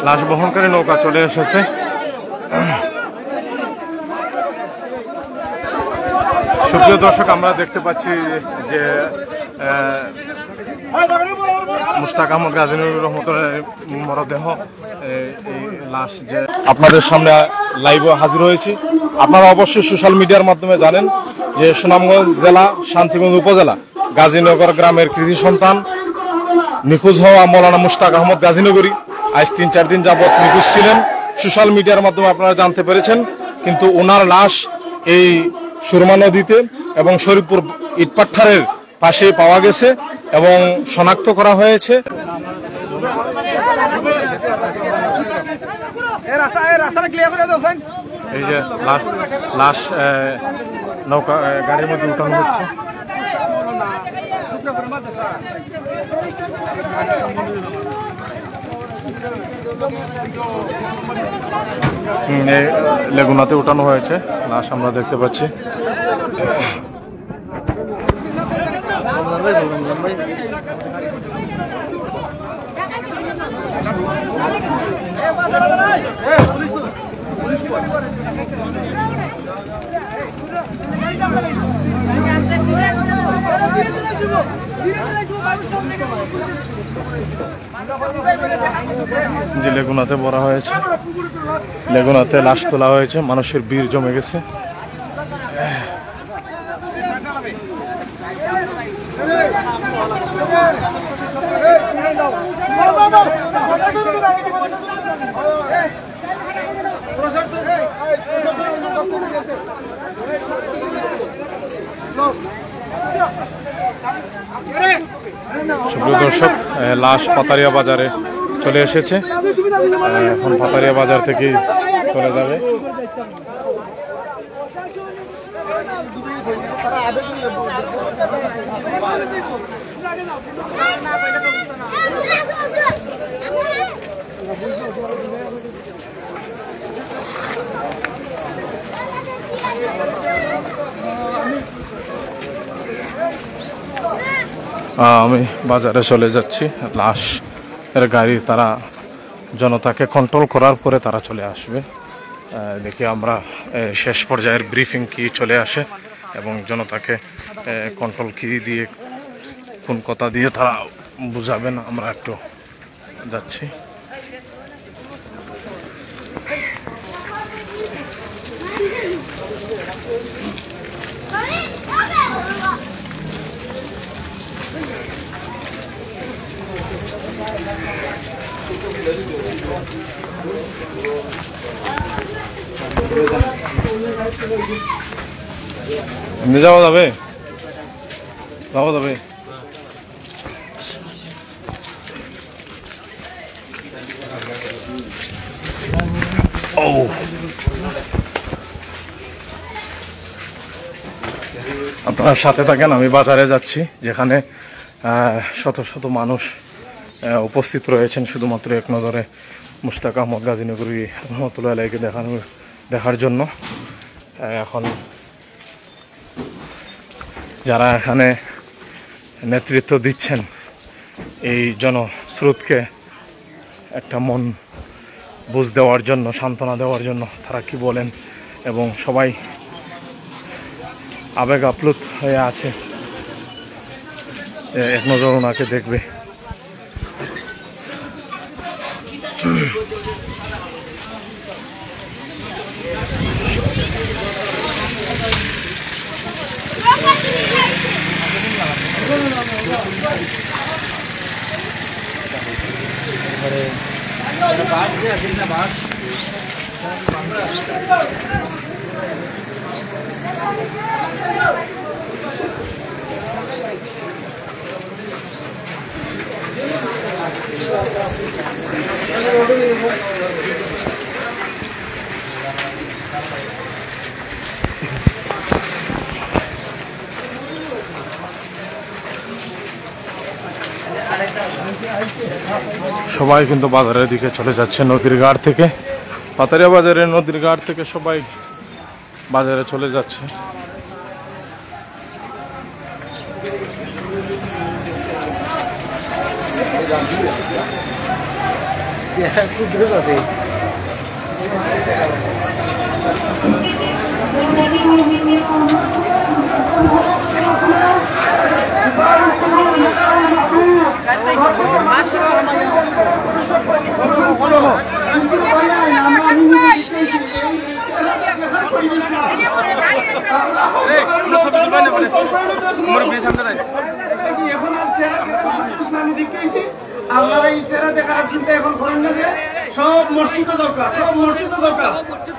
লাশ বহনকারী নৌকা চলে এসেছে। সুপ্রিয় দর্শক, আমরা দেখতে পাচ্ছি যে মুশতাক আহমদ গাজী নবীর রহমতের মরদেহ, এই লাশ যে আপনাদের সামনে লাইভে হাজির হয়েছি। আপনারা অবশ্যই সোশ্যাল মিডিয়ার মাধ্যমে জানেন যে সুনামগঞ্জ জেলা শান্তিগঞ্জ উপজেলা গাজীনগর গ্রামের কৃতি সন্তান নিখোঁজ হওয়া মৌলানা মুশতাক আহমদ গাজীনগরী আজ 3-4 দিন যাবৎ নিখোঁজ ছিলেন। সোশ্যাল মিডিয়ার মাধ্যমে আপনারা জানতে পেরেছেন, কিন্তু ওনার লাশ এই সুরমা নদীতে এবং শরীফপুর ইটপাট্টারের পাশে পাওয়া গেছে এবং শনাক্ত করা হয়েছে। এই যে লাশ নৌকা গাড়ির মধ্যে উঠানো হচ্ছে। লেগুনাতে উঠানো হয়েছে লাশ, আমরা দেখতে পাচ্ছি। যে লেগুনাতে ভরা হয়েছে, লেগুনাতে লাশ তোলা হয়েছে, মানুষের ভিড় জমে গেছে। সুপ্রিয় দর্শক, লাশ পাতারিয়া বাজারে চলে এসেছে। এখন পাতারিয়া বাজার থেকেই চলে যাবে। আমি বাজারে চলে যাচ্ছি। লাশ এর গাড়ি তারা জনতাকে কন্ট্রোল করার পরে তারা চলে আসবে। দেখি আমরা শেষ পর্যায়ের ব্রিফিং কি চলে আসে এবং জনতাকে কন্ট্রোল কি দিয়ে কোন কথা দিয়ে তারা বুঝাবেন, আমরা একটু যাচ্ছি। যাওয়া যাবে, যাওয়া যাবে। আপনার সাথে থাকেন, আমি বাজারে যাচ্ছি যেখানে শত শত মানুষ উপস্থিত রয়েছেন শুধুমাত্র এক নজরে মুশতাক আহমদ গাজীনগরী রহমতুল্লাহ আলাইহিকে দেখার জন্য। এখন যারা এখানে নেতৃত্ব দিচ্ছেন এই জনস্রোতকে একটা মন বুঝ দেওয়ার জন্য, সান্ত্বনা দেওয়ার জন্য, তারা কি বলেন এবং সবাই আবেগ আপ্লুত হয়ে আছে, এক নজর ওনাকে দেখবে। সবাই কিন্তু বাজারের দিকে চলে যাচ্ছে নদীর ঘাট থেকে, পাতারিয়া বাজারের নদীর ঘাট থেকে সবাই বাজারে চলে যাচ্ছে। আপনারা এই চেহারা দেখার চিন্তা এখন করেন না যে সব মসজিদে দরকার, সব মসজিদে দরকার,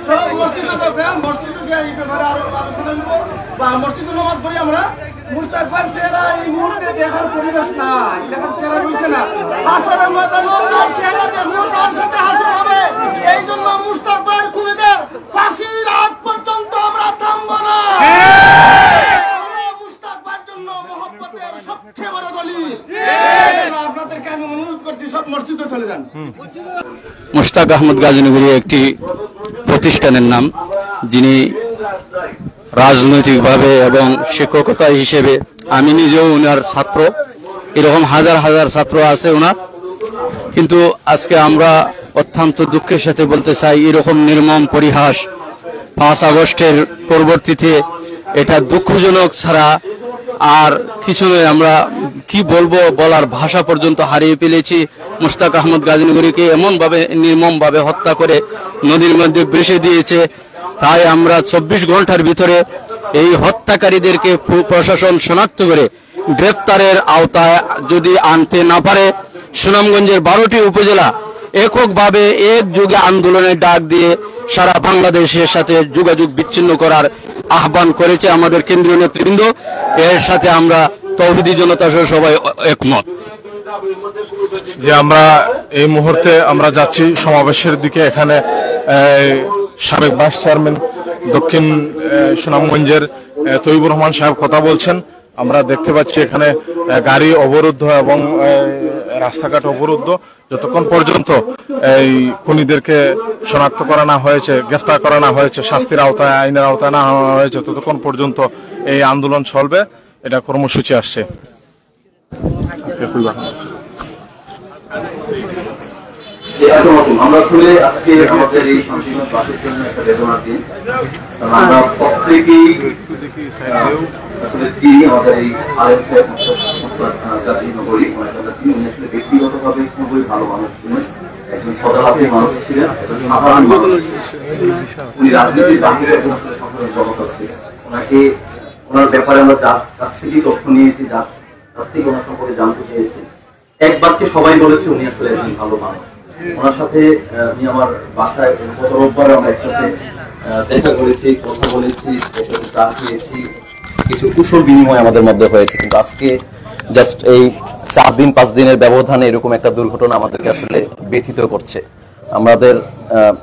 সব মসজিদে দরকার। মসজিদে গিয়ে এই ব্যাপারে আরো আলোচনা করব বা মসজিদে নামাজ পড়ি আমরা। মুস্তাকবার চেহারা এই মুহূর্তে দেখার পরিবেশ না, এখন চেহারা রয়েছে না। হাসরের ময়দানে তার চেহারা দেখবো, তার সাথে হাসর হবে। এই জন্য মুস্তাকবার খুনিদের ফাঁসির আগ পর্যন্ত আমরা থামবো না। মুস্তাকবার জন্য মহব্বতের সবচেয়ে বড় দলিল। আপনাদেরকে আমি অনুরোধ করছি সব মসজিদে চলে যান। মুশতাক আহমদ গাজীনগরী একটি প্রতিষ্ঠানের নাম, যিনি রাজনৈতিকভাবে এবং শিক্ষকতা হিসেবে আমি নিজেও ওনার ছাত্র, এরকম হাজার হাজার ছাত্র আছে ওনার। কিন্তু আজকে আমরা অত্যন্ত দুঃখের সাথে বলতে চাই, এরকম নির্মম পরিহাস 5 আগস্টের পরবর্তীতে এটা দুঃখজনক ছাড়া আর কিছু নয়। আমরা কি বলবো, বলার ভাষা পর্যন্ত হারিয়ে ফেলেছি। মুশতাক আহমদ গাজীনগরীকে এমনভাবে নির্মমভাবে হত্যা করে নদীর মধ্যে ভেসে দিয়েছে। তাই আমরা 24 ঘন্টার ভিতরে এই হত্যাকারীদেরকে প্রশাসন শনাক্ত করে গ্রেফতারের আওতায় যদি আনতে না পারে, সুনামগঞ্জের 12টি উপজেলা এককভাবে একযোগে আন্দোলনের ডাক দিয়ে সারা বাংলাদেশের সাথে যোগাযোগ বিচ্ছিন্ন করার আহ্বান করেছে আমাদের কেন্দ্রীয় নেতৃবৃন্দ। এর সাথে আমরা তৌহিদি জনতা সহ সবাই একমত। যে আমরা এই মুহূর্তে আমরা যাচ্ছি সমাবেশের দিকে। এখানে সাবেক ভাইস চেয়ারম্যান দক্ষিণ সুনামগঞ্জের তৈবুর রহমান সাহেব কথা বলছেন। আমরা দেখতে পাচ্ছি এখানে গাড়ি অবরুদ্ধ এবং রাস্তাঘাট অবরুদ্ধ। যতক্ষণ পর্যন্ত এই খুনিদেরকে শনাক্ত করা না হয়েছে, গ্রেফতার করা না হয়েছে, শাস্তির আওতায়, আইনের আওতায় না আনা হয়েছে, ততক্ষণ পর্যন্ত এই আন্দোলন চলবে। এটা কর্মসূচি আসছে। আমরা আসলে আজকে আমাদের এই শান্তিগঞ্জ বাসের জন্য একটা বেদনার দিন। আমরা প্রত্যেকেই আসলে চিনি আমাদের এই গাজীনগরী উনি আসলে ব্যক্তিগতভাবে খুবই ভালো মানুষ ছিলেন, একজন সদালাপী মানুষ ছিলেন, সাধারণ মানুষ। উনি রাজনীতির বাহিরে একজন আসলে সাধারণ জনতা ছিলেন। ওনাকে ওনার ব্যাপারে আমরা যার কাছ থেকেই তথ্য নিয়েছি, যার কাছ থেকে ওনার সম্পর্কে জানতে চেয়েছি, একবারকে সবাই বলেছে উনি আসলে একজন ভালো মানুষ। ওনার সাথে আমি আমার বাসায় গত রোববার আমরা একসাথে দেখা করেছি, কথা বলেছি, একসাথে চা খেয়েছি, কিছু কুশল বিনিময় আমাদের মধ্যে হয়েছে। কিন্তু আজকে জাস্ট এই 4 দিন 5 দিনের ব্যবধানে এরকম একটা দুর্ঘটনা আমাদেরকে আসলে ব্যথিত করছে। আমাদের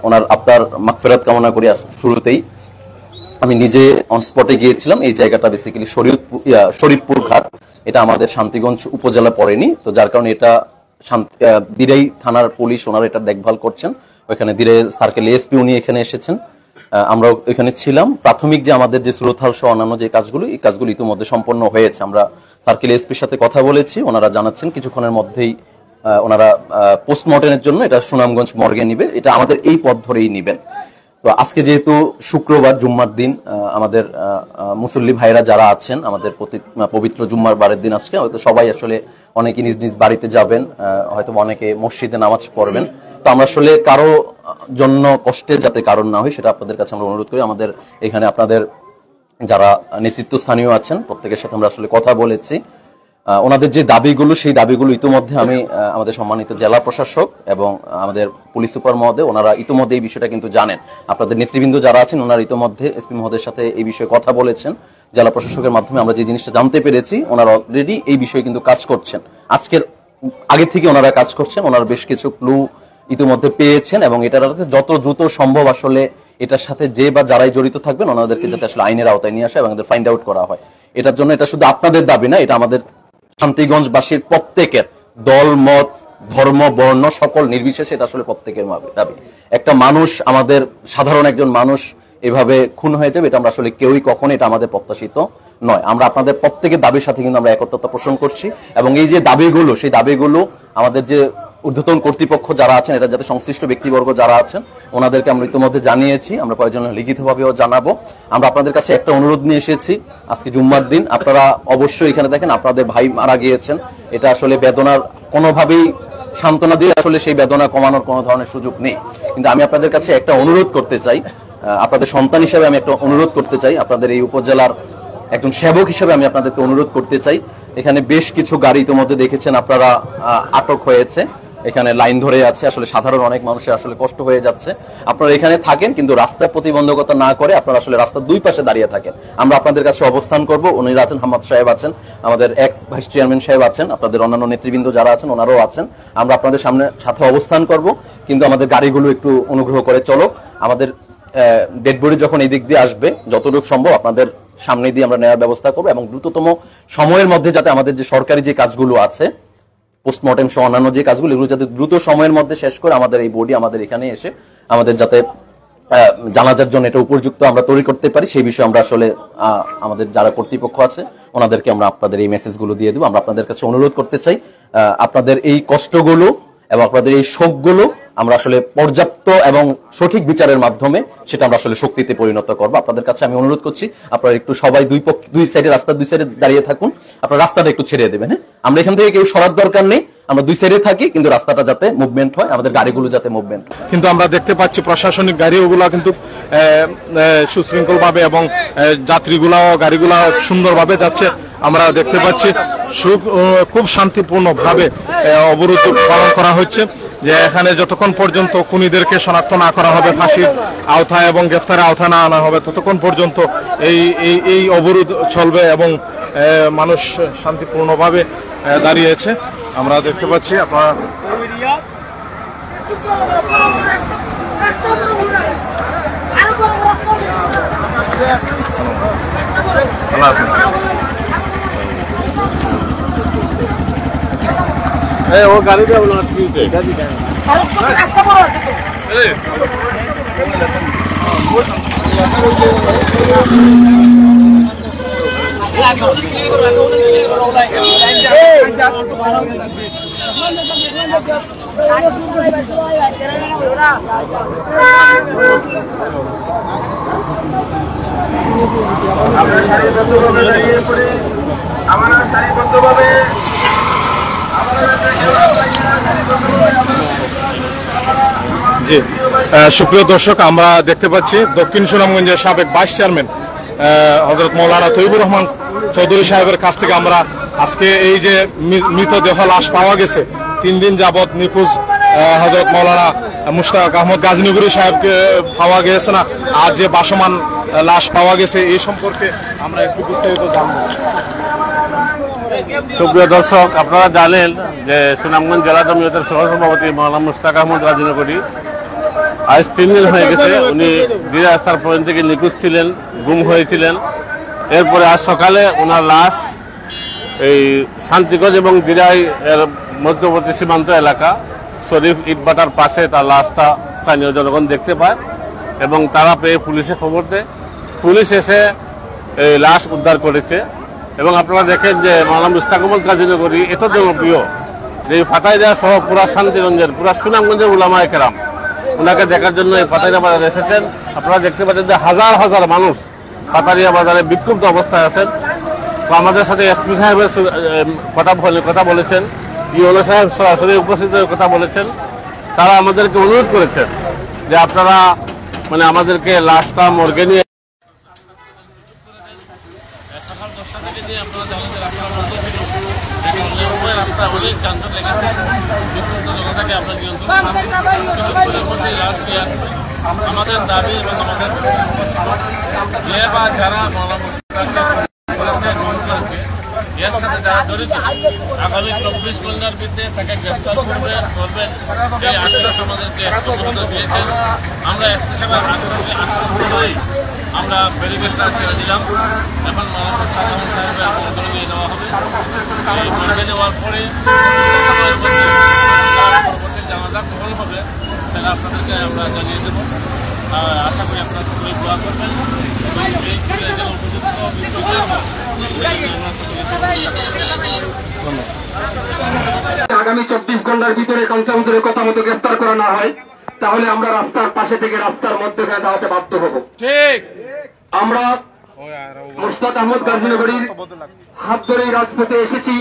ওনার আত্মার মাগফিরাত কামনা করি। শুরুতেই আমি নিজে অন স্পটে গিয়েছিলাম। এই জায়গাটা বেসিক্যালি শরীফপুর ঘাট, এটা আমাদের শান্তিগঞ্জ উপজেলা পড়েনি, তো যার কারণে এটা দিরাই থানার পুলিশ ওনারা এটা দেখভাল করছেন। ওইখানে দিরাই সার্কেল এসপি উনি এখানে এসেছেন, আমরা এখানে ছিলাম। প্রাথমিক যে আমাদের যে সুরতহাল সহ অন্যান্য যে কাজগুলো, এই কাজগুলো ইতিমধ্যে সম্পন্ন হয়েছে। আমরা সার্কেল এসপির সাথে কথা বলেছি, ওনারা জানাচ্ছেন কিছুক্ষণের মধ্যেই ওনারা পোস্টমর্টেমের জন্য এটা সুনামগঞ্জ মর্গে নিবে, এটা আমাদের এই পথ ধরেই নিবেন। তো আজকে যেহেতু শুক্রবার জুম্মার দিন, আমাদের মুসল্লি ভাইরা যারা আছেন, আমাদের পবিত্র জুম্মার বারের দিন আজকে, হয়তো সবাই আসলে অনেকে নিজ নিজ বাড়িতে যাবেন, হয়তো অনেকে মসজিদে নামাজ পড়বেন। তো আমরা আসলে কারো জন্য কষ্টের যাতে কারণ না হয় সেটা আপনাদের কাছে আমরা অনুরোধ করি। আমাদের এখানে আপনাদের যারা নেতৃত্ব স্থানীয় আছেন প্রত্যেকের সাথে আমরা আসলে কথা বলেছি। ওনাদের যে দাবিগুলো, সেই দাবিগুলো ইতিমধ্যে আমি আমাদের সম্মানিত জেলা প্রশাসক এবং আমাদের পুলিশ সুপার মহোদয়, ওনারা ইতিমধ্যে এই বিষয়টা কিন্তু জানেন। আপনাদের নেতৃবৃন্দ যারা আছেন ওনারা ইতিমধ্যে এসপি মহোদয়ের সাথে এই বিষয়ে কথা বলেছেন। জেলা প্রশাসকের মাধ্যমে আমরা যে জিনিসটা জানতে পেরেছি, ওনারা অলরেডি এই বিষয়ে কিন্তু কাজ করছেন। আজকের আগে থেকে ওনারা কাজ করছেন, ওনারা বেশ কিছু ক্লু ইতিমধ্যে পেয়েছেন এবং এটার যত দ্রুত সম্ভব আসলে এটার সাথে যে বা যারাই জড়িত থাকবেন ওনাদেরকে যাতে আসলে আইনের আওতায় নিয়ে আসা এবং ফাইন্ড আউট করা হয়। এটার জন্য এটা শুধু আপনাদের দাবি না, এটা আমাদের শান্তিগঞ্জবাসীর প্রত্যেকের, দল মত ধর্ম বর্ণ সকল নির্বিশেষে এটা আসলে প্রত্যেকের দাবি। একটা মানুষ, আমাদের সাধারণ একজন মানুষ এভাবে খুন হয়ে যাবে, এটা আমরা আসলে কেউই কখনো, এটা আমাদের প্রত্যাশিত নয়। আমরা আপনাদের প্রত্যেকের দাবির সাথে কিন্তু আমরা একত্রতা পোষণ করছি, এবং এই যে দাবিগুলো, সেই দাবিগুলো আমাদের যে ঊর্ধ্বতন কর্তৃপক্ষ যারা আছেন, এটা যাতে সংশ্লিষ্ট ব্যক্তিবর্গ যারা আছেন ওনাদেরকে আমরা ইতিমধ্যে জানিয়েছি, আমরা প্রয়োজন লিখিতভাবেও জানাবো। আমরা আপনাদের কাছে একটা অনুরোধ নিয়ে এসেছি, আজকে জুম্মার দিন, আপনারা অবশ্যই এখানে দেখেন আপনাদের ভাই মারা গিয়েছেন, এটা আসলে বেদনার কোনোভাবেই সান্ত্বনা দিয়ে আসলে সেই বেদনা কমানোর কোনো ধরনের সুযোগ নেই। কিন্তু আমি আপনাদের কাছে একটা অনুরোধ করতে চাই, আপনাদের সন্তান হিসেবে আমি একটা অনুরোধ করতে চাই, আপনাদের এই উপজেলার একজন সেবক হিসেবে আমি আপনাদেরকে অনুরোধ করতে চাই, এখানে বেশ কিছু গাড়ি ইতিমধ্যে দেখেছেন আপনারা আটক হয়েছে, এখানে লাইন ধরে আছে, আসলে সাধারণ অনেক মানুষের আসলে কষ্ট হয়ে যাচ্ছে। আপনারা এখানে থাকেন, কিন্তু রাস্তার প্রতিবন্ধকতা না করে আপনারা আসলে রাস্তার দুই পাশে দাঁড়িয়ে থাকেন। আমরা আপনাদের কাছে অবস্থান করব, উনি আছেন, হাম্মাদ সাহেব আছেন, আমাদের এক্স ভাইস চেয়ারম্যান সাহেব আছেন, আপনাদের অন্যান্য নেতৃবৃন্দ যারা আছেন ওনারাও আছেন। আমরা আপনাদের সাথে অবস্থান করব, কিন্তু আমাদের গাড়িগুলো একটু অনুগ্রহ করে চলো। আমাদের ডেড বডি যখন এই দিক দিয়ে আসবে, যতটুকু সম্ভব আপনাদের সামনে দিয়ে আমরা নেওয়ার ব্যবস্থা করবো, এবং দ্রুততম সময়ের মধ্যে যাতে আমাদের যে সরকারি যে কাজগুলো আছে, পোস্টমর্টেম সহ অন্যান্য যে কাজগুলো, এগুলো যাতে দ্রুত সময়ের মধ্যে শেষ করে আমাদের এই বডি আমাদের এখানে এসে আমাদের যাতে জানাজার জন্য এটা উপযুক্ত আমরা তৈরি করতে পারি, সেই বিষয়ে আমরা আসলে আমাদের যারা কর্তৃপক্ষ আছে ওনাদেরকে আমরা আপনাদের এই মেসেজগুলো দিয়ে দেবো। আমরা আপনাদের কাছে অনুরোধ করতে চাই, আপনাদের এই কষ্টগুলো এবং আপনাদের এই শোকগুলো আমরা আসলে পর্যাপ্ত এবং সঠিক বিচারের মাধ্যমে সেটা আমরা আসলে শক্তিতে পরিণত করবো। আপনাদের কাছে আমি অনুরোধ করছি, আপনারা একটু সবাই দুই সাইডে, রাস্তার দুই সাইডে দাঁড়িয়ে থাকুন, আপনারা রাস্তাটা একটু ছেড়ে দেবেন। হ্যাঁ, আমরা এখান থেকে কেউ সরার দরকার নেই, আমরা দুই সাইডে থাকি, কিন্তু রাস্তাটা যাতে মুভমেন্ট হয়, আমাদের গাড়িগুলো যাতে মুভমেন্ট হয়। কিন্তু আমরা দেখতে পাচ্ছি প্রশাসনিক গাড়িগুলো কিন্তু সুশৃঙ্খল ভাবে এবং যাত্রীগুলাও গাড়িগুলা সুন্দরভাবে যাচ্ছে। আমরা দেখতে পাচ্ছি খুব শান্তিপূর্ণ ভাবে অবরোধ পালন করা হচ্ছে, যে এখানে যতক্ষণ পর্যন্ত খুনিদেরকে শনাক্ত না করা হবে, ফাঁসির আওতায় এবং গ্রেফতারের আওতায় না আনা হবে, ততক্ষণ পর্যন্ত এই অবরোধ চলবে, এবং মানুষ শান্তিপূর্ণভাবে দাঁড়িয়েছে। আমরা দেখতে পাচ্ছি আপনারা ভালো আছেন। ও গাড়ি যাবো না, আমরা সারিবদ্ধভাবে জি, সুপ্রিয় দর্শক, আমরা দেখতে পাচ্ছি দক্ষিণ সুনামগঞ্জের সাবেক ভাইস চেয়ারম্যান হযরত মাওলানা তৈয়বুর রহমান চৌধুরী সাহেবের কাছ থেকে আমরা আজকে এই যে মৃতদেহ লাশ পাওয়া গেছে, 3 দিন যাবৎ নিখোঁজ হযরত মাওলানা মুশতাক আহমদ গাজীনগরী সাহেবকে পাওয়া গেছে না, আজ যে বাসমান লাশ পাওয়া গেছে, এই সম্পর্কে আমরা একটু বিস্তারিত জানব। সুপ্রিয় দর্শক, আপনারা জানেন যে সুনামগঞ্জ জেলা জমিয়তের সহসভাপতি মাওলানা মুশতাক আহমদ গাজীনগরী আজ 3 দিন হয়ে গেছে উনি দিরা স্থান পর্যন্ত থেকে নিখোঁজ ছিলেন, গুম হয়েছিলেন। এরপরে আজ সকালে ওনার লাশ এই শান্তিগঞ্জ এবং দিরাই এর মধ্যবর্তী সীমান্ত এলাকা শরীফ ইটবাটার পাশে তার লাশটা স্থানীয় জনগণ দেখতে পায়, এবং তারা পেয়ে পুলিশে খবর দেয়। পুলিশ এসে এই লাশ উদ্ধার করেছে, এবং আপনারা দেখেন যে মাওলানা মুশতাক আহমদ গাজীনগরী এত জনপ্রিয় যে ফাতাইদা সহ পুরা শান্তিগঞ্জের, পুরা সুনামগঞ্জের উলামায়ে কেরাম ওনাকে দেখার জন্য এই ফাতাইদা বাজারে এসেছেন। আপনারা দেখতে পাচ্ছেন যে হাজার হাজার মানুষ ফাতারিয়া বাজারে বিক্ষুব্ধ অবস্থায় আছেন। তো আমাদের সাথে এসপি সাহেবের কথা বলেছেন, ইউনো সাহেব সরাসরি উপস্থিত হয়ে কথা বলেছেন। তারা আমাদেরকে অনুরোধ করেছেন যে আপনারা মানে আমাদেরকে লাশটা মর্গে নিয়ে সকাল 10টা থেকে যে আপনারা জানেন যে রাস্তা বন্ধ ছিল, রাস্তা অনেক যানজট লেগেছে, জনতাকে আপনার নিয়ন্ত্রণের মধ্যে লাশ নিয়ে আসবে। আমাদের দাবি এবং আমাদের যে বা যারা মাওলানা মুশতাককে এর সাথে যারা জড়িত আগামী 24 ঘন্টার ভিতরে তাকে গ্রেফতার করবেন এই আশ্বাস আমাদেরকে দিয়েছেন। আমরা স্পেশাল আশ্বাস করেই আমরা ব্যারিকেডটা ছেড়ে দিলাম। এখন মাওলানা মুশতাক আহমদ সাহেবের আন্দোলন নিয়ে নেওয়া হবে। এই মর্গে নেওয়ার পরে পরবর্তী জানাজা কখন হবে সেটা আপনাদেরকে আমরা জানিয়ে দেবো। আশা করি আপনারা সকলে দোয়া করবেন এবং এই খুনের যেন উপযুক্ত বিচার হয়, আগামী 24 ঘন্টার ভিতরে কাঞ্চামুদ্রের কথা মতো গ্রেফতার করা না হয় তাহলে আমরা রাস্তার পাশে থেকে রাস্তার মধ্যে দাঁড়াতে বাধ্য হব। ঠিক আমরা মুশতাক আহমদ গাজীনগরীর হাত ধরেই রাজপথে এসেছি,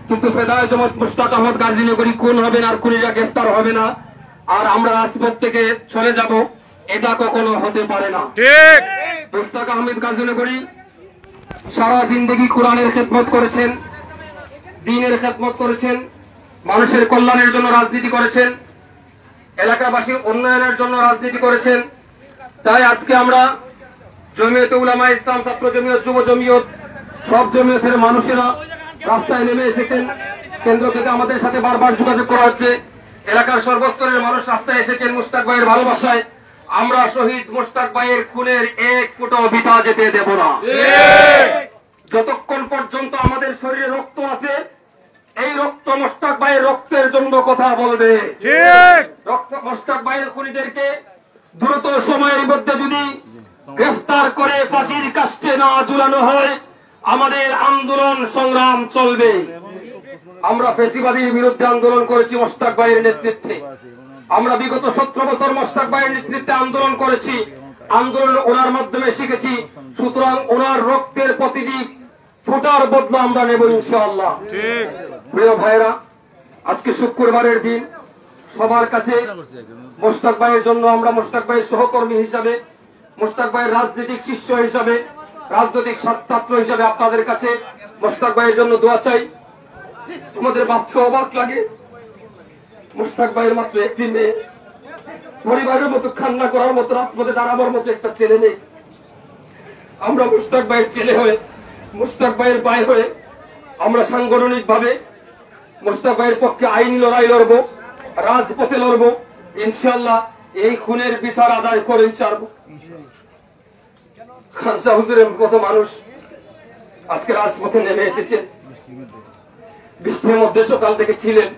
কিন্তু ফেদায়ে জমাত মুশতাক আহমদ গাজীনগরী খুন হবে না আর খুনিরা গ্রেফতার হবে না আর আমরা রাজপথ থেকে চলে যাব, এটা কখনো হতে পারে না। ঠিক মুশতাক আহমদ গাজীনগরী সারা জিন্দেগি কোরআনের খেদমত করেছেন, দ্বীনের খেদমত করেছেন, মানুষের কল্যাণের জন্য রাজনীতি করেছেন, এলাকাবাসীর উন্নয়নের জন্য রাজনীতি করেছেন। তাই আজকে আমরা জমিয়তে উলামা ইসলাম, ছাত্র জমিয়ত, যুব জমিয়ত, সব জমিয়তের মানুষেরা রাস্তায় নেমে এসেছেন। কেন্দ্র থেকে আমাদের সাথে বারবার যোগাযোগ করা হচ্ছে, এলাকার সর্বস্তরের মানুষ রাস্তায় এসেছেন মুশতাক ভাইয়ের ভালোবাসায়। আমরা শহীদ মুশতাক ভাইয়ের খুনের এক ফুটো বিতা যেতে দেব না। যতক্ষণ পর্যন্ত আমাদের শরীরে রক্ত আছে, এই রক্ত মুশতাক ভাইয়ের রক্তের জন্য কথা বলবে। ঠিক রক্ত মুশতাক ভাইয়ের খুনিদেরকে দ্রুত সময়ের মধ্যে যদি গ্রেফতার করে ফাঁসির কাস্টে না ঝুলানো হয়, আমাদের আন্দোলন সংগ্রাম চলবে। আমরা ফেসিবাদীর বিরুদ্ধে আন্দোলন করেছি মুশতাক ভাইয়ের নেতৃত্বে। আমরা বিগত 17 বছর মুশতাক ভাইয়ের নেতৃত্বে আন্দোলন করেছি, আন্দোলন ওনার মাধ্যমে শিখেছি। সুতরাং ওনার রক্তের প্রতিটি ফোঁটার বদলা আমরা নেব ইনশাআল্লাহ। ঠিক প্রিয় ভাইরা, আজকে শুক্রবারের দিন, সবার কাছে মুশতাক ভাইয়ের জন্য আমরা মুশতাক ভাইয়ের সহকর্মী হিসাবে, মুশতাক ভাইয়ের রাজনৈতিক শিষ্য হিসাবে, রাজনৈতিক ছাত্র হিসাবে আপনাদের কাছে মুশতাক ভাইয়ের জন্য দোয়া চাই। আমাদের ভাবতে অবাক লাগে, মুশতাক ভাইয়ের মাত্র একটি মেয়ে, পরিবারের মতো কান্না করার মতো, রাজপথে দাঁড়াবার মতো একটা ছেলে নেই। আমরা মুশতাক ভাইয়ের ছেলে হয়ে, মুশতাক ভাইয়ের ভাই হয়ে আমরা সাংগঠনিক ভাবে মুশতাক ভাইয়ের পক্ষে আইনি লড়াই লড়বো, রাজপথে লড়বো ইনশাআল্লাহ। এই খুনের বিচার আদায় করেই ছাড়বো। খানসা হুজুরের মতো মানুষ আজকে রাজপথে নেমে এসেছে, বৃষ্টির মধ্যে সকাল থেকে ছিলেন।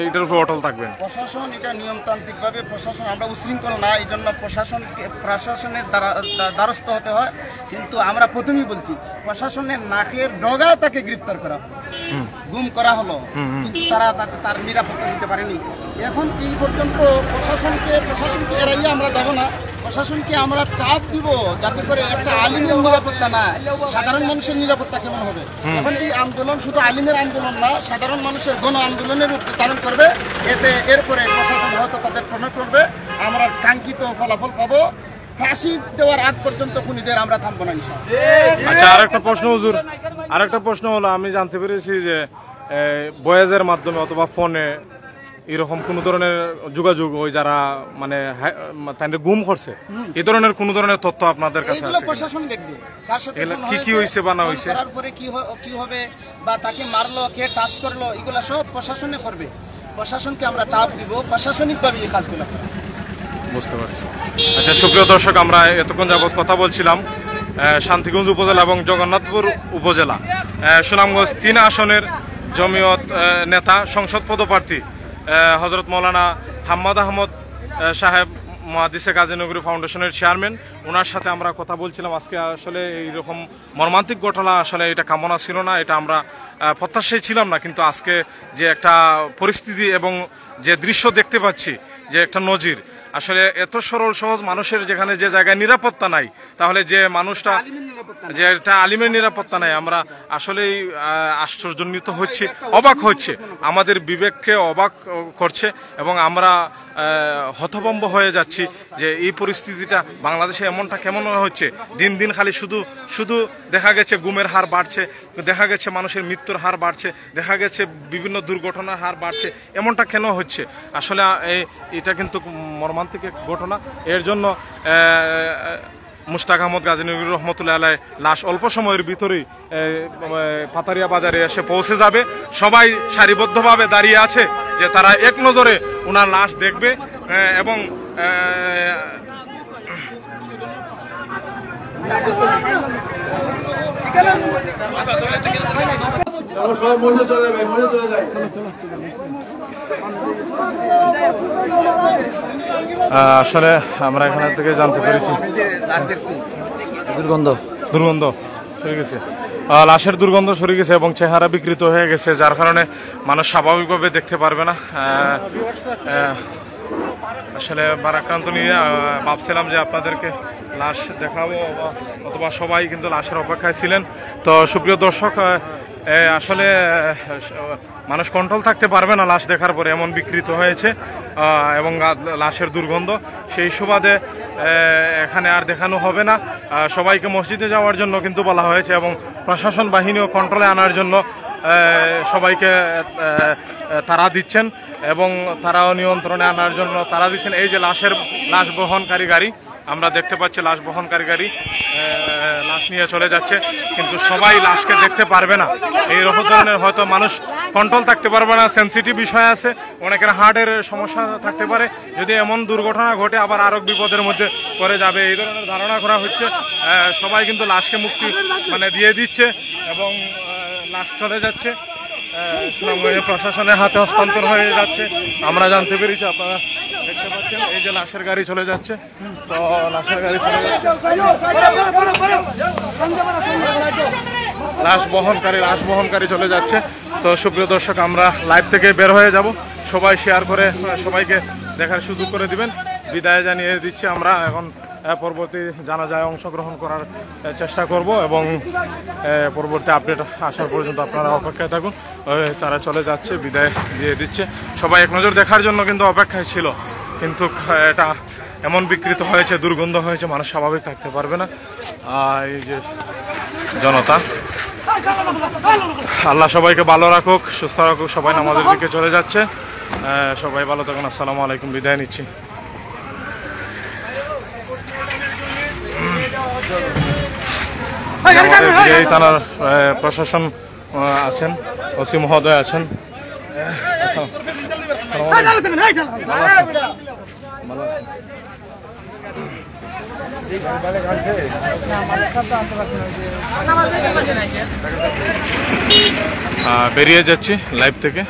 এটার উপর অটল থাকবেন। প্রশাসন এটা নিয়মতান্ত্রিক ভাবে প্রশাসন, আমরা উশৃঙ্খল না, এই জন্য প্রশাসনের দ্বারস্থ হতে হয়। কিন্তু আমরা প্রথমেই বলছি, প্রশাসনের নাকের ডগা তাকে গ্রেফতার করা হলো, গুম করা হলো, কিন্তু তারা তার নিরাপত্তা দিতে পারেনি। এখন এই পর্যন্ত প্রশাসনকে এড়াইয়ে আমরা যাব না। প্রশাসনকে আমরা চাপ দিব যাতে করে একটা আলিমের নিরাপত্তা না, সাধারণ মানুষের নিরাপত্তা কেমন হবে। এখন এই আন্দোলন শুধু আলিমের আন্দোলন না, সাধারণ মানুষের গণ আন্দোলনের রূপ ধারণ করবে। এরপরে প্রশাসন হয়তো তাদের প্রণয় করবে, আমরা কাঙ্ক্ষিত ফলাফল পাবো। ফাঁসি দেওয়ার আগ পর্যন্ত খুনিদের আমরা থামবো না ইনশাআল্লাহ। আচ্ছা, আরেকটা প্রশ্ন হুজুর, আরেকটা প্রশ্ন হলো, আমি জানতে পেরেছি যে বয়েজের মাধ্যমে অথবা ফোনে এরকম কোন ধরনের যোগাযোগ, ওই যারা মানে তাদের গুম করছে, এই ধরনের কোন ধরনের তথ্য আপনাদের কাছে এগুলো আছে? প্রশাসন দেখবে কার সাথে কি হয়েছে বা না হয়েছে, করার পরে কি হবে বা তাকে মারলো, কে টাচ করলো, এগুলো সব প্রশাসনে করবে। প্রশাসনকে আমরা চাপ দিব, প্রশাসনিকভাবে এই কাজগুলো করবে। বুঝতে পারছি। আচ্ছা, সুপ্রিয় দর্শক, আমরা এতক্ষণ যাবত কথা বলছিলাম শান্তিগঞ্জ উপজেলা এবং জগন্নাথপুর উপজেলা সুনামগঞ্জ 3 আসনের জমিয়ত নেতা, সংসদ পদপ্রার্থী হযরত মাওলানা হাম্মাদ আহমদ সাহেব, মুহাদ্দিসে গাজীনগরী ফাউন্ডেশনের চেয়ারম্যান, ওনার সাথে আমরা কথা বলছিলাম। আজকে আসলে এইরকম মর্মান্তিক ঘটনা আসলে এটা কামনা ছিল না, এটা আমরা প্রত্যাশাই ছিলাম না, কিন্তু আজকে যে একটা পরিস্থিতি এবং যে দৃশ্য দেখতে পাচ্ছি, যে একটা নজির, আসলে এত সরল সহজ মানুষের যেখানে যে জায়গায় নিরাপত্তা নাই, তাহলে যে মানুষটা যে একটা আলিমের নিরাপত্তা নাই, আমরা আসলেই আশ্চর্যান্বিত হচ্ছে, অবাক হচ্ছে, আমাদের বিবেককে অবাক করছে এবং আমরা হতভম্ব হয়ে যাচ্ছি যে এই পরিস্থিতিটা বাংলাদেশে এমনটা কেমন হচ্ছে। দিন দিন খালি শুধু দেখা গেছে গুমের হার বাড়ছে, দেখা গেছে মানুষের মৃত্যুর হার বাড়ছে, দেখা গেছে বিভিন্ন দুর্ঘটনার হার বাড়ছে। এমনটা কেন হচ্ছে? আসলে এটা কিন্তু মর্মান্তিক এক ঘটনা। এর জন্য মুশতাক আহমদ গাজীনগরী রহমতুল্লাহ আলাইহ লাশ অল্প সময়ের ভিতরেই পাতারিয়া বাজারে এসে পৌঁছে যাবে। সবাই সারিবদ্ধভাবে দাঁড়িয়ে আছে যে তারা এক নজরে ওনার লাশ দেখবে এবং চলে যায় আসলে আমরা এখানে থেকে জানতে পেরেছি দুর্গন্ধ সরে গেছে, লাশের দুর্গন্ধ সরে গেছে এবং চেহারা বিকৃত হয়ে গেছে, যার কারণে মানুষ স্বাভাবিকভাবে দেখতে পারবে না। আসলে ভারাক্রান্ত নিয়ে ভাবছিলাম যে আপনাদেরকে লাশ দেখাবো, অথবা সবাই কিন্তু লাশের অপেক্ষায় ছিলেন। তো সুপ্রিয় দর্শক, আসলে মানুষ কন্ট্রোল থাকতে পারবে না লাশ দেখার পরে, এমন বিকৃত হয়েছে এবং লাশের দুর্গন্ধ। সেই সুবাদে এখানে আর দেখানো হবে না। সবাইকে মসজিদে যাওয়ার জন্য কিন্তু বলা হয়েছে এবং প্রশাসন বাহিনীও কন্ট্রোলে আনার জন্য সবাইকে তারা দিচ্ছেন এবং তারাও নিয়ন্ত্রণে আনার জন্য তারা দিচ্ছেন। এই যে লাশ বহনকারী গাড়ি আমরা দেখতে পাচ্ছি, লাশ বহনকারী গাড়ি লাশ নিয়ে চলে যাচ্ছে, কিন্তু সবাই লাশকে দেখতে পারবে না। এই রকম ধরনের হয়তো মানুষ কন্ট্রোল থাকতে পারবে না, সেন্সিটিভ বিষয় আছে, অনেকের হার্টের সমস্যা থাকতে পারে। যদি এমন দুর্ঘটনা ঘটে আবার আরো বিপদের মধ্যে পড়ে যাবে, এই ধরনের ধারণা করা হচ্ছে। সবাই কিন্তু লাশকে মুক্তি দিয়ে দিচ্ছে এবং লাশ চলে যাচ্ছে, সুনামগঞ্জের প্রশাসনের হাতে হস্তান্তর হয়ে যাচ্ছে। আমরা জানতে পেরেছি, আপনারা দেখতে পাচ্ছেন এই যে লাশের গাড়ি চলে যাচ্ছে। তো লাশের গাড়ি চলে যাচ্ছে, লাশ বহনকারী চলে যাচ্ছে। তো সুপ্রিয় দর্শক, আমরা লাইভ থেকে বের হয়ে যাব, সবাই শেয়ার করে সবাইকে দেখার সুযোগ করে দিবেন। বিদায় জানিয়ে দিচ্ছি। আমরা এখন পরবর্তী জানাজায় অংশগ্রহণ করার চেষ্টা করব এবং পরবর্তী আপডেট আসার পর্যন্ত আপনারা অপেক্ষায় থাকুন। তারা চলে যাচ্ছে, বিদায় দিয়ে দিচ্ছে। সবাই এক নজর দেখার জন্য কিন্তু অপেক্ষায় ছিল, কিন্তু এটা এমন বিকৃত হয়েছে, দুর্গন্ধ হয়েছে, মানুষ স্বাভাবিক থাকতে পারবে না। এই যে জনতা, আল্লাহ সবাইকে ভালো রাখুক, সুস্থ রাখুক। সবাই নামাজের দিকে চলে যাচ্ছে। সবাই ভালো থাকুন। আসসালামু আলাইকুম, বিদায় নিচ্ছি। এই থানার প্রশাসন আছেন, ওসি মহোদয় আছেন। বেরিয়ে যাচ্ছি লাইভ থেকে।